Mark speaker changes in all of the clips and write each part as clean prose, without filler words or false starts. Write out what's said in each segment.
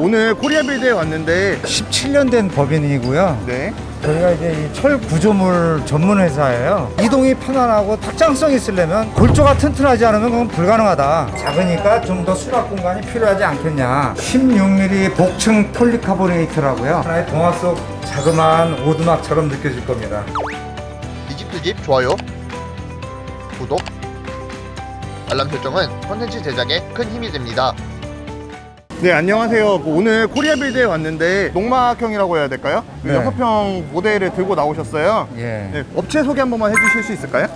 Speaker 1: 오늘 코리아빌드에 왔는데
Speaker 2: 17년 된 법인이고요.
Speaker 1: 네.
Speaker 2: 저희가 이제 이 철 구조물 전문 회사예요. 이동이 편안하고 확장성이 있으려면 골조가 튼튼하지 않으면 그건 불가능하다. 작으니까 좀 더 수납 공간이 필요하지 않겠냐. 16mm 복층 폴리카보네이트라고요. 하나의 동화 속 자그마한 오두막처럼 느껴질 겁니다.
Speaker 3: 이 집 두 집 좋아요, 구독, 알람 설정은 콘텐츠 제작에 큰 힘이 됩니다.
Speaker 1: 네, 안녕하세요. 오늘 코리아빌드에 왔는데 농막형이라고 해야 될까요?
Speaker 2: 네.
Speaker 1: 6평 모델을 들고 나오셨어요.
Speaker 2: 예.
Speaker 1: 네, 업체 소개 한 번만 해주실 수 있을까요?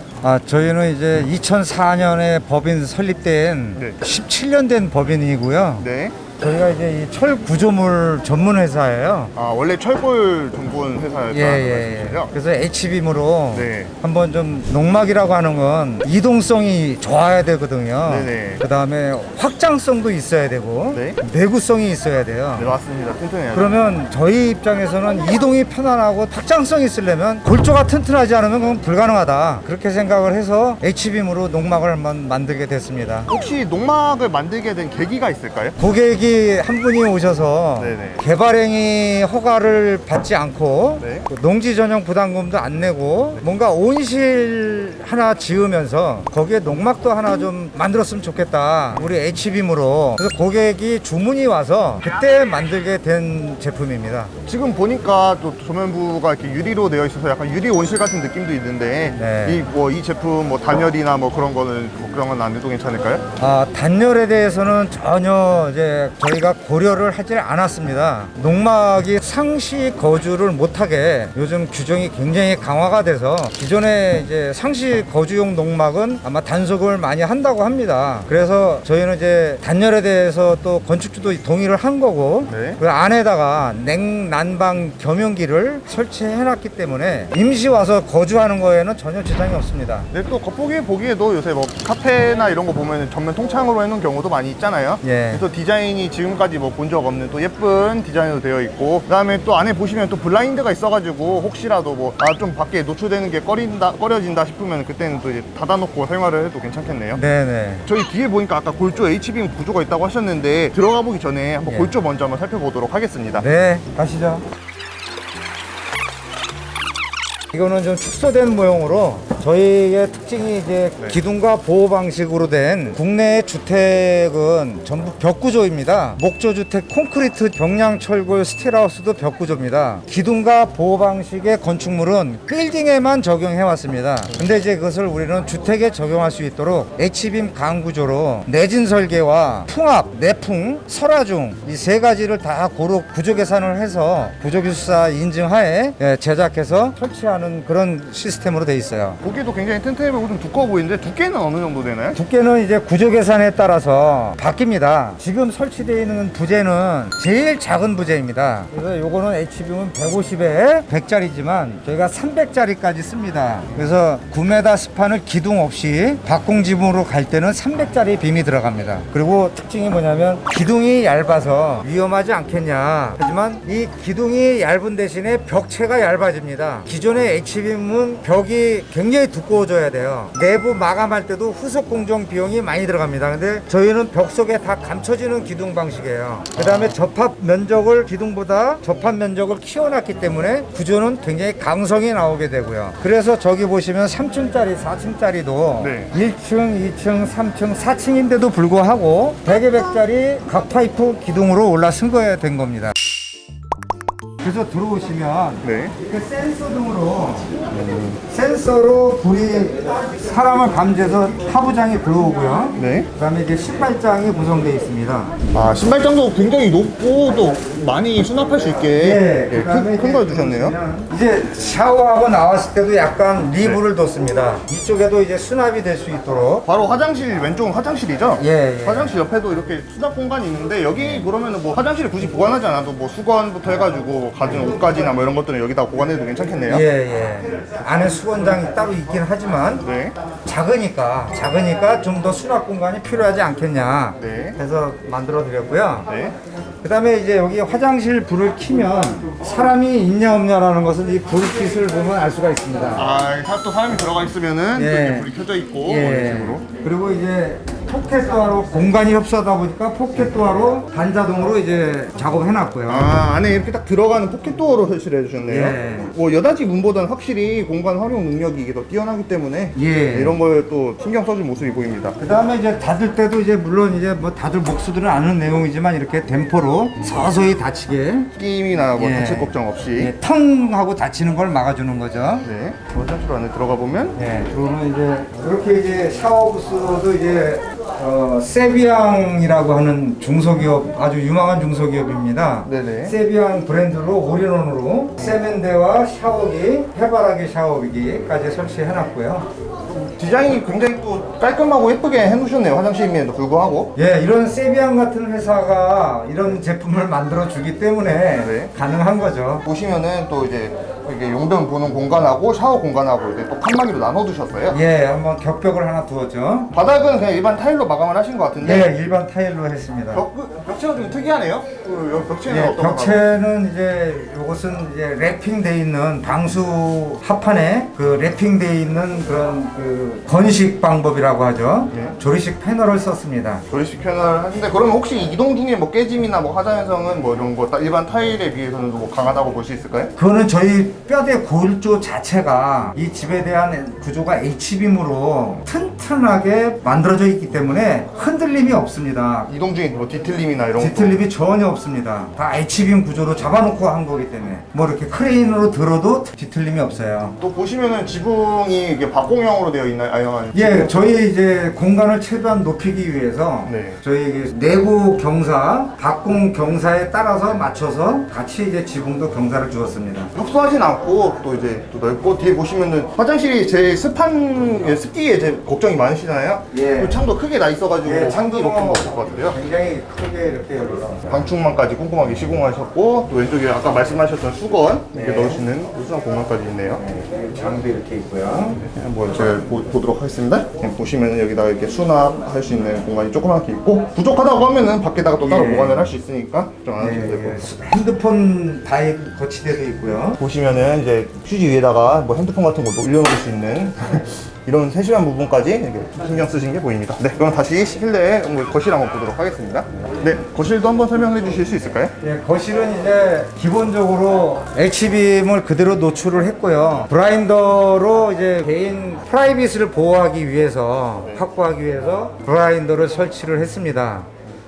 Speaker 2: 저희는 이제 2004년에 법인 설립된
Speaker 1: 네.
Speaker 2: 17년 된 법인이고요.
Speaker 1: 네.
Speaker 2: 저희가 이제 이 철 구조물 전문 회사예요.
Speaker 1: 원래 철골 전문 회사였다는 말씀이시죠?
Speaker 2: 그래서 H빔으로
Speaker 1: 네.
Speaker 2: 한번 좀 농막이라고 하는 건 이동성이 좋아야 되거든요.
Speaker 1: 네네.
Speaker 2: 그 다음에 확장성도 있어야 되고
Speaker 1: 네.
Speaker 2: 내구성이 있어야 돼요.
Speaker 1: 네, 맞습니다. 튼튼해요.
Speaker 2: 그러면 저희 입장에서는 이동이 편안하고 확장성이 있으려면 골조가 튼튼하지 않으면 그건 불가능하다. 그렇게 생각을 해서 H빔으로 농막을 한번 만들게 됐습니다.
Speaker 1: 혹시 농막을 만들게 된 계기가 있을까요?
Speaker 2: 고객이 한 분이 오셔서
Speaker 1: 네네.
Speaker 2: 개발행위 허가를 받지 않고
Speaker 1: 네.
Speaker 2: 농지 전용 부담금도 안 내고 뭔가 온실 하나 지으면서 거기에 농막도 하나 좀 만들었으면 좋겠다. 우리 H빔으로. 그래서 고객이 주문이 와서 그때 만들게 된 제품입니다.
Speaker 1: 지금 보니까 또 조면부가 이렇게 유리로 되어 있어서 약간 유리 온실 같은 느낌도 있는데
Speaker 2: 네.
Speaker 1: 이 제품 뭐 단열이나 뭐 그런 거는 뭐 그런 건 안 해도 괜찮을까요?
Speaker 2: 단열에 대해서는 전혀 이제 저희가 고려를 하지 않았습니다. 농막이 상시 거주를 못하게 요즘 규정이 굉장히 강화가 돼서 기존에 이제 상시 거주용 농막은 아마 단속을 많이 한다고 합니다. 그래서 저희는 이제 단열에 대해서 또 건축주도 동의를 한 거고
Speaker 1: 네.
Speaker 2: 그 안에다가 냉난방 겸용기를 설치해 놨기 때문에 임시 와서 거주하는 거에는 전혀 지장이 없습니다.
Speaker 1: 네, 또 겉보기에 보기에도 요새 뭐 카페나 이런 거 보면 전면 통창으로 해놓은 경우도 많이 있잖아요.
Speaker 2: 예.
Speaker 1: 그래서 디자인이 지금까지 뭐 본 적 없는 또 예쁜 디자인으로 되어 있고, 그다음에 또 안에 보시면 또 블라인드가 있어가지고 혹시라도 뭐 좀 밖에 노출되는 게 꺼려진다 싶으면 그때는 또 이제 닫아놓고 생활을 해도 괜찮겠네요.
Speaker 2: 네네.
Speaker 1: 저희 뒤에 보니까 아까 골조 H빔 구조가 있다고 하셨는데 들어가 보기 전에 한번
Speaker 2: 예.
Speaker 1: 골조 먼저 한번 살펴보도록 하겠습니다.
Speaker 2: 네, 가시죠. 이거는 좀 축소된 모형으로 저희의 특징이 이제
Speaker 1: 네.
Speaker 2: 기둥과 보호 방식으로 된 국내 주택은 전부 벽구조입니다. 목조주택 콘크리트 경량철골 스틸하우스도 벽구조입니다. 기둥과 보호 방식의 건축물은 빌딩에만 적용해 왔습니다. 근데 이제 그것을 우리는 주택에 적용할 수 있도록 H빔 강구조로 내진 설계와 풍압, 내풍, 설화중 이 세 가지를 다 고루 구조 계산을 해서 구조기술사 인증하에 제작해서 설치하는 그런 시스템으로 돼 있어요.
Speaker 1: 보기도 굉장히 튼튼해 보이고 좀 두꺼워 보이는데 두께는 어느 정도 되나요?
Speaker 2: 두께는 이제 구조 계산에 따라서 바뀝니다. 지금 설치되어 있는 부재는 제일 작은 부재입니다. 그래서 요거는 H빔은 150에 100짜리지만 저희가 300짜리까지 씁니다. 그래서 9m 스판을 기둥 없이 박공지붕으로 갈 때는 300짜리 빔이 들어갑니다. 그리고 특징이 뭐냐면 기둥이 얇아서 위험하지 않겠냐. 하지만 이 기둥이 얇은 대신에 벽체가 얇아집니다. 기존의 H빔은 벽이 굉장히 두꺼워져야 돼요. 내부 마감할 때도 후속 공정 비용이 많이 들어갑니다. 근데 저희는 벽 속에 다 감춰지는 기둥 방식이에요. 그 다음에 접합 면적을 기둥보다 접합 면적을 키워놨기 때문에 구조는 굉장히 강성이 나오게 되고요. 그래서 저기 보시면 3층짜리, 4층짜리도
Speaker 1: 네.
Speaker 2: 1층, 2층, 3층, 4층인데도 불구하고 100에 100짜리 각 파이프 기둥으로 올라선 거야 된 겁니다. 그래서 들어오시면
Speaker 1: 네.
Speaker 2: 그 센서 등으로 센서로 불이 사람을 감지해서 하부장이 들어오고요.
Speaker 1: 네.
Speaker 2: 그다음에 이제 신발장이 구성되어 있습니다.
Speaker 1: 신발장도 굉장히 높고 또 많이 수납할 수 있게
Speaker 2: 그다음에
Speaker 1: 큰 걸 주셨네요.
Speaker 2: 이제 샤워하고 나왔을 때도 약간 리브를 뒀습니다. 이쪽에도 이제 수납이 될 수 있도록.
Speaker 1: 바로 화장실, 왼쪽은 화장실이죠?
Speaker 2: 예.
Speaker 1: 화장실 옆에도 이렇게 수납 공간이 있는데 여기 그러면은 뭐 화장실을 굳이 보관하지 않아도 뭐 수건부터 해가지고 가진 옷까지나 뭐 이런 것들은 여기다 보관해도 괜찮겠네요.
Speaker 2: 예. 안에 수건장이 따로 있긴 하지만
Speaker 1: 네.
Speaker 2: 작으니까 좀 더 수납 공간이 필요하지 않겠냐
Speaker 1: 네.
Speaker 2: 해서 만들어 드렸고요.
Speaker 1: 네.
Speaker 2: 그 다음에 이제 여기 화장실 불을 켜면 사람이 있냐 없냐라는 것은 이 불빛을 보면 알 수가 있습니다.
Speaker 1: 또 사람이 들어가 있으면은 또
Speaker 2: 예.
Speaker 1: 이렇게 불이 켜져 있고 뭐 이런 식으로.
Speaker 2: 그리고 이제 포켓도어로 공간이 협소하다 보니까 포켓도어로 반자동으로 이제 작업해놨고요.
Speaker 1: 아, 안에 이렇게 딱 들어가는 포켓도어로 설치를 해주셨네요.
Speaker 2: 예.
Speaker 1: 뭐 여다지 문보다는 확실히 공간 활용 능력이 이게 더 뛰어나기 때문에
Speaker 2: 예.
Speaker 1: 이런 걸 또 신경 써준 모습이 보입니다.
Speaker 2: 그 다음에 이제 닫을 때도 이제 물론 이제 뭐 다들 목수들은 아는 내용이지만 이렇게 댐퍼로 서서히 닫히게
Speaker 1: 끼임이나 뭐
Speaker 2: 예.
Speaker 1: 다칠 걱정 없이.
Speaker 2: 예, 텅 하고 닫히는 걸 막아주는 거죠.
Speaker 1: 네. 화장실 안에 들어가 보면
Speaker 2: 예, 그거는 이제 이렇게 이제 샤워 부스도 이제 세비앙이라고 하는 중소기업 아주 유망한 중소기업입니다.
Speaker 1: 네네.
Speaker 2: 세비앙 브랜드로 올인원으로 세면대와 샤워기, 해바라기 샤워기까지 설치해놨고요.
Speaker 1: 디자인이 굉장히 또 깔끔하고 예쁘게 해놓으셨네요. 화장실임에도 불구하고.
Speaker 2: 예, 이런 세비앙 같은 회사가 이런 제품을 만들어 주기 때문에
Speaker 1: 네.
Speaker 2: 가능한 거죠.
Speaker 1: 보시면은 또 이제 이게 용변 보는 공간하고 샤워 공간하고 이제 또 칸막이로 나눠두셨어요.
Speaker 2: 예, 한번 격벽을 하나 두었죠.
Speaker 1: 바닥은 그냥 일반 타일로 마감을 하신 것 같은데.
Speaker 2: 예, 일반 타일로 했습니다.
Speaker 1: 벽체가 좀 특이하네요. 그 벽체는
Speaker 2: 예,
Speaker 1: 어떤
Speaker 2: 벽체는 이제 이것은 이제 랩핑돼 있는 방수 합판에 그 랩핑돼 있는 그런 그 건식 방법이라고 하죠.
Speaker 1: 네.
Speaker 2: 조리식 패널을 썼습니다.
Speaker 1: 조리식 패널 하신데 그러면 혹시 이동 중에 뭐 깨짐이나 뭐 하자 현상은 뭐 이런 거 일반 타일에 비해서는 뭐 강하다고 볼 수 있을까요?
Speaker 2: 그거는 저희 뼈대 골조 자체가 이 집에 대한 구조가 H빔으로 튼튼하게 만들어져 있기 때문에 흔들림이 없습니다.
Speaker 1: 이동 중에 뭐 뒤틀림이나 이런 거.
Speaker 2: 뒤틀림이 전혀 없습니다. 다 H빔 구조로 잡아놓고 한 거기 때문에 뭐 이렇게 크레인으로 들어도 뒤틀림이 없어요.
Speaker 1: 또 보시면은 지붕이 이게 박공형으로 되어 있나요? 아니면
Speaker 2: 예, 저희 이제 공간을 최대한 높이기 위해서
Speaker 1: 네.
Speaker 2: 저희 이게 내부 경사, 박공 경사에 따라서 맞춰서 같이 이제 지붕도 경사를 주었습니다.
Speaker 1: 협소하진 않고 또 이제 또 넓고 뒤에 보시면은 화장실이 제일 습기에 제일 걱정이 많으시잖아요.
Speaker 2: 예.
Speaker 1: 또 창도 크게 나 있어가지고
Speaker 2: 예,
Speaker 1: 창기 높은 거 없을 것 같아요.
Speaker 2: 굉장히 크게 이렇게 열렸습니다.
Speaker 1: 방충망까지 꼼꼼하게 시공하셨고 또 왼쪽에 아까 말씀하셨던 수건 이렇게
Speaker 2: 네.
Speaker 1: 넣으시는 수납 공간까지 있네요.
Speaker 2: 장도 이렇게 있고요.
Speaker 1: 한번 제가 보도록 하겠습니다. 보시면은 여기다가 이렇게 수납할 수 있는 공간이 조그맣게 있고 부족하다고 하면은 밖에다가 또 따로
Speaker 2: 예.
Speaker 1: 보관을 할 수 있으니까 걱정 안 하셔도 되고.
Speaker 2: 핸드폰 다입 거치대도 있고요.
Speaker 1: 보시면은 이제 휴지 위에다가 뭐 핸드폰 같은 거 올려놓을 수 있는 이런 세심한 부분까지 이렇게 신경 쓰신 게 보입니다. 네, 그럼 다시 실내 거실 한번 보도록 하겠습니다. 네, 거실도 한번 설명해 주실 수 있을까요?
Speaker 2: 예, 거실은 이제 기본적으로 H빔을 그대로 노출을 했고요. 블라인더로 이제 개인 프라이빗을 보호하기 위해서 확보하기 위해서 블라인더를 설치를 했습니다.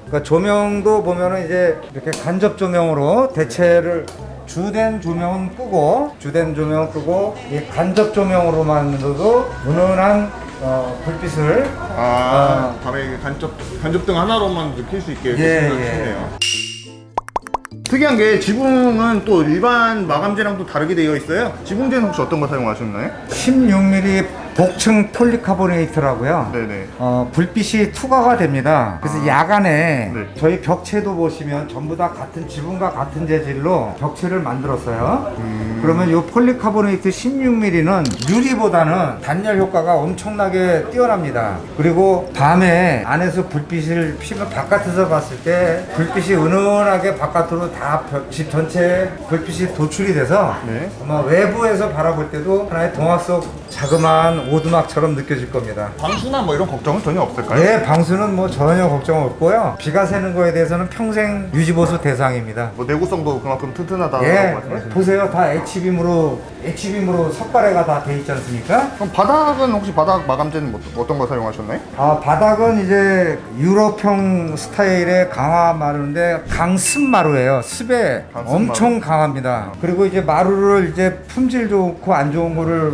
Speaker 2: 그러니까 조명도 보면은 이제 이렇게 간접 조명으로 대체를 주된 조명은 끄고 이 간접 조명으로만으로도 은은한 불빛을
Speaker 1: 밤에 간접등 하나로만 켤 수 있게
Speaker 2: 예,
Speaker 1: 해주네요. 특이한 게 지붕은 또 일반 마감재랑 또 다르게 되어 있어요. 지붕재는 혹시 어떤 거 사용하셨나요?
Speaker 2: 16mm 복층 폴리카보네이트라고요.
Speaker 1: 네네.
Speaker 2: 불빛이 투과가 됩니다. 그래서 야간에
Speaker 1: 네.
Speaker 2: 저희 벽체도 보시면 전부 다 같은 지붕과 같은 재질로 벽체를 만들었어요. 그러면 이 폴리카보네이트 16mm는 유리보다는 단열 효과가 엄청나게 뛰어납니다. 그리고 밤에 안에서 불빛을 피면 바깥에서 봤을 때 불빛이 은은하게 바깥으로 다 집 전체에 불빛이 도출이 돼서
Speaker 1: 네.
Speaker 2: 아마 외부에서 바라볼 때도 하나의 동화 속 자그마한 오두막처럼 느껴질 겁니다.
Speaker 1: 방수나 뭐 이런 걱정은 전혀 없을까요?
Speaker 2: 네, 방수는 뭐 전혀 걱정 없고요. 비가 새는 거에 대해서는 평생 유지보수 대상입니다.
Speaker 1: 뭐 내구성도 그만큼 튼튼하다고
Speaker 2: 예,
Speaker 1: 말씀하시는.
Speaker 2: 보세요. 다 H빔으로 석가래가 다 돼 있지 않습니까?
Speaker 1: 그럼 바닥은 혹시 바닥 마감재는 어떤 거 사용하셨나요?
Speaker 2: 바닥은 이제 유럽형 스타일의 강화 마루인데 강습 마루예요. 습에
Speaker 1: 강습
Speaker 2: 엄청 강합니다. 그리고 이제 마루를 이제 품질 좋고 안 좋은 거를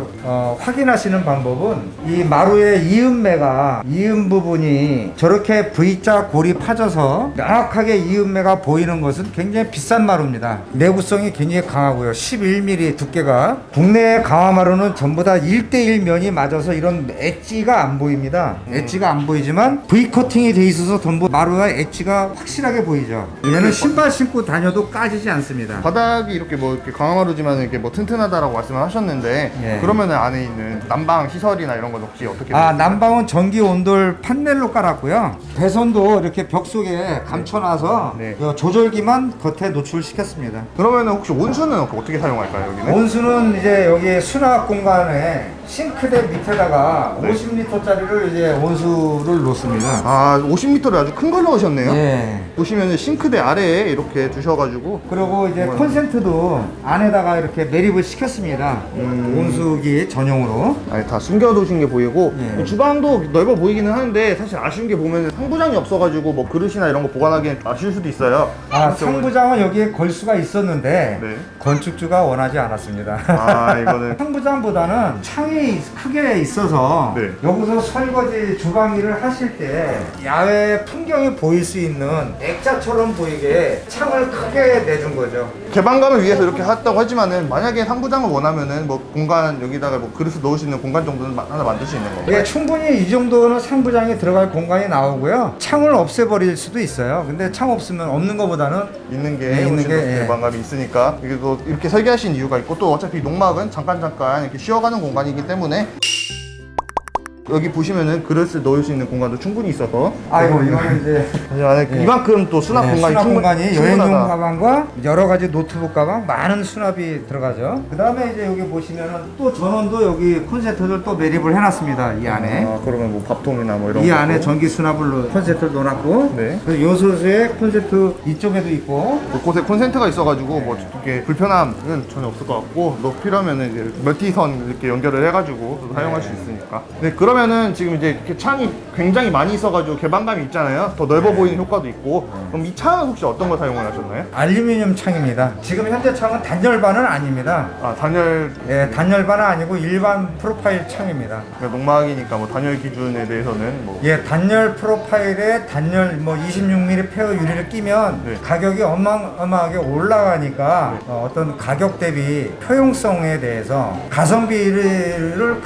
Speaker 2: 확인하시는 방법은 이 마루의 이음 부분이 저렇게 V자 골이 파져서 명확하게 이음매가 보이는 것은 굉장히 비싼 마루입니다. 내구성이 굉장히 강하고요. 11mm 두께가 국내의 강화 마루는 전부 다 1대1 면이 맞아서 이런 엣지가 안 보입니다. 엣지가 안 보이지만 V 코팅이 돼 있어서 전부 마루의 엣지가 확실하게 보이죠. 얘는 신발 신고 다녀도 까지지 않습니다.
Speaker 1: 바닥이 이렇게 뭐 이렇게 강화마루지만 이렇게 뭐 튼튼하다라고 말씀을 하셨는데
Speaker 2: 예.
Speaker 1: 그러면은 안에 있는 난방 시설이나 이런 건 혹시 어떻게?
Speaker 2: 난방은 전기 온돌 판넬로 깔았고요. 배선도 이렇게 벽 속에 감춰놔서
Speaker 1: 네.
Speaker 2: 조절기만 겉에 노출시켰습니다.
Speaker 1: 그러면은 혹시 온수는 어떻게 사용할까요 여기는?
Speaker 2: 온수는 이제 여기 수납 공간에 싱크대 밑에다가
Speaker 1: 네.
Speaker 2: 50리터짜리를 이제 온수를 놓습니다.
Speaker 1: 아 50m를 아주 큰 걸 넣으셨네요.
Speaker 2: 예.
Speaker 1: 보시면 싱크대 아래에 이렇게 두셔가지고
Speaker 2: 그리고 이제 콘센트도 안에다가 이렇게 매립을 시켰습니다. 온수기 전용으로.
Speaker 1: 아니, 다 숨겨두신 게 보이고
Speaker 2: 예.
Speaker 1: 주방도 넓어 보이기는 하는데 사실 아쉬운 게 보면 상부장이 없어가지고 뭐 그릇이나 이런 거 보관하기엔 아쉬울 수도 있어요.
Speaker 2: 아, 상부장은 여기에 걸 수가 있었는데
Speaker 1: 네.
Speaker 2: 건축주가 원하지 않았습니다.
Speaker 1: 아 이거는
Speaker 2: 상부장보다는 창이 크게 있어서
Speaker 1: 네.
Speaker 2: 여기서 설거지 주방 일을 하실 때 야외 풍경이 보일 수 있는 액자처럼 보이게 창을 크게 내준 거죠.
Speaker 1: 개방감을 위해서 이렇게 했다고 하지만은 만약에 상부장을 원하면은 뭐 공간 여기다가 뭐 그릇을 넣을 수 있는 공간 정도는 하나 만들 수 있는 건가요?
Speaker 2: 예, 충분히 이 정도는 상부장에 들어갈 공간이 나오고요. 창을 없애버릴 수도 있어요. 근데 창 없으면 없는 것보다는
Speaker 1: 있는 게
Speaker 2: 네, 있는
Speaker 1: 훨씬
Speaker 2: 게,
Speaker 1: 더
Speaker 2: 예.
Speaker 1: 개방감이 있으니까 이게 또 이렇게 설계하신 이유가 있고 또 어차피 농막은 잠깐 이렇게 쉬어가는 공간이기 때문에 여기 보시면은 그릇을 넣을 수 있는 공간도 충분히 있어서
Speaker 2: 아이고 이거는 이제
Speaker 1: 안에
Speaker 2: 예.
Speaker 1: 이만큼 또 수납
Speaker 2: 네,
Speaker 1: 공간이
Speaker 2: 수납 공간이 여행용
Speaker 1: 충분하다.
Speaker 2: 가방과 여러 가지 노트북 가방 많은 수납이 들어가죠. 그 다음에 이제 여기 보시면은 또 전원도 여기 콘센트를 또 매립을 해놨습니다. 이 안에.
Speaker 1: 아 그러면 뭐 밥통이나 뭐 이런
Speaker 2: 이
Speaker 1: 것도.
Speaker 2: 안에 전기 수납을 콘센트를 넣어놨고
Speaker 1: 네.
Speaker 2: 그래서 요 소수에 콘센트 이쪽에도 있고
Speaker 1: 곳곳에 콘센트가 있어가지고 뭐 이렇게 불편함은 전혀 없을 것 같고 너 필요하면은 이제 멀티선 이렇게 연결을 해가지고 또 사용할 수 있으니까. 네 그러면은 지금 이제 이렇게 창이 굉장히 많이 있어가지고 개방감이 있잖아요. 더 넓어 보이는 효과도 있고. 그럼 이 창은 혹시 어떤 걸 사용을 하셨나요?
Speaker 2: 알루미늄 창입니다. 지금 현재 창은 단열반은 아닙니다.
Speaker 1: 아 단열
Speaker 2: 예, 단열반은 아니고 일반 프로파일 창입니다.
Speaker 1: 그러니까 농막이니까 뭐 단열 기준에 대해서는 뭐
Speaker 2: 예, 단열 프로파일에 단열 뭐 26mm 페어 유리를 끼면
Speaker 1: 네.
Speaker 2: 가격이 어마어마하게 올라가니까 어떤 가격 대비 효용성에 대해서 가성비를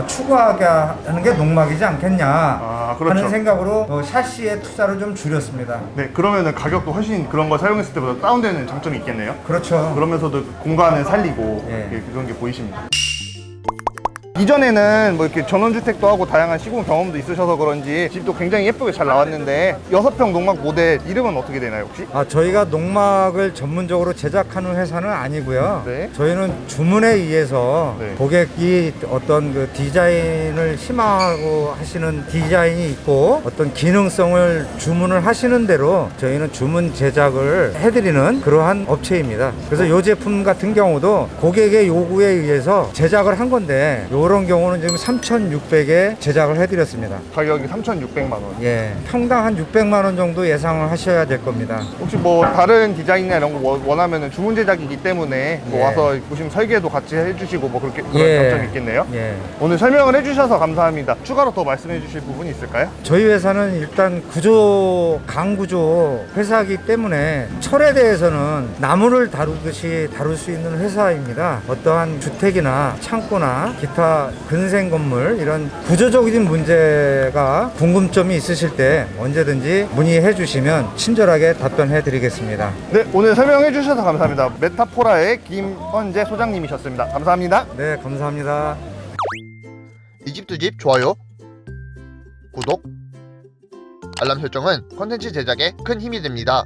Speaker 2: 추구하게 하는 게 농막이지 않겠냐
Speaker 1: 그렇죠.
Speaker 2: 하는 생각으로 샤시의 투자를 좀 줄였습니다.
Speaker 1: 네 그러면은 가격도 훨씬 그런 거 사용했을 때보다 다운되는 장점이 있겠네요.
Speaker 2: 그렇죠.
Speaker 1: 그러면서도 공간을 살리고
Speaker 2: 예.
Speaker 1: 이렇게 그런 게 보이십니다. 이전에는 뭐 이렇게 전원주택도 하고 다양한 시공 경험도 있으셔서 그런지 집도 굉장히 예쁘게 잘 나왔는데 6평 농막 모델 이름은 어떻게 되나요 혹시?
Speaker 2: 저희가 농막을 전문적으로 제작하는 회사는 아니고요.
Speaker 1: 네.
Speaker 2: 저희는 주문에 의해서
Speaker 1: 네.
Speaker 2: 고객이 어떤 그 디자인을 희망하고 하시는 디자인이 있고 어떤 기능성을 주문을 하시는 대로 저희는 주문 제작을 해드리는 그러한 업체입니다. 그래서 이 제품 같은 경우도 고객의 요구에 의해서 제작을 한 건데 이런 경우는 지금 3,600에 제작을 해드렸습니다.
Speaker 1: 가격이 3,600만 원.
Speaker 2: 예, 평당 한 600만 원 정도 예상을 하셔야 될 겁니다.
Speaker 1: 혹시 뭐 다른 디자인이나 이런 거 원하면은 주문 제작이기 때문에 뭐
Speaker 2: 예.
Speaker 1: 와서 보시면 설계도 같이 해주시고 뭐 그렇게 그런
Speaker 2: 예.
Speaker 1: 장점이 있겠네요.
Speaker 2: 예.
Speaker 1: 오늘 설명을 해주셔서 감사합니다. 추가로 더 말씀해 주실 부분이 있을까요?
Speaker 2: 저희 회사는 일단 강구조 회사이기 때문에 철에 대해서는 나무를 다루듯이 다룰 수 있는 회사입니다. 어떠한 주택이나 창고나 기타 근생 건물 이런 구조적인 문제가 궁금점이 있으실 때 언제든지 문의해 주시면 친절하게 답변해 드리겠습니다.
Speaker 1: 네 오늘 설명해 주셔서 감사합니다. 메타포라의 김헌재 소장님이셨습니다. 감사합니다.
Speaker 2: 네, 감사합니다.
Speaker 3: 이 집 두 집 좋아요, 구독, 알람 설정은 컨텐츠 제작에 큰 힘이 됩니다.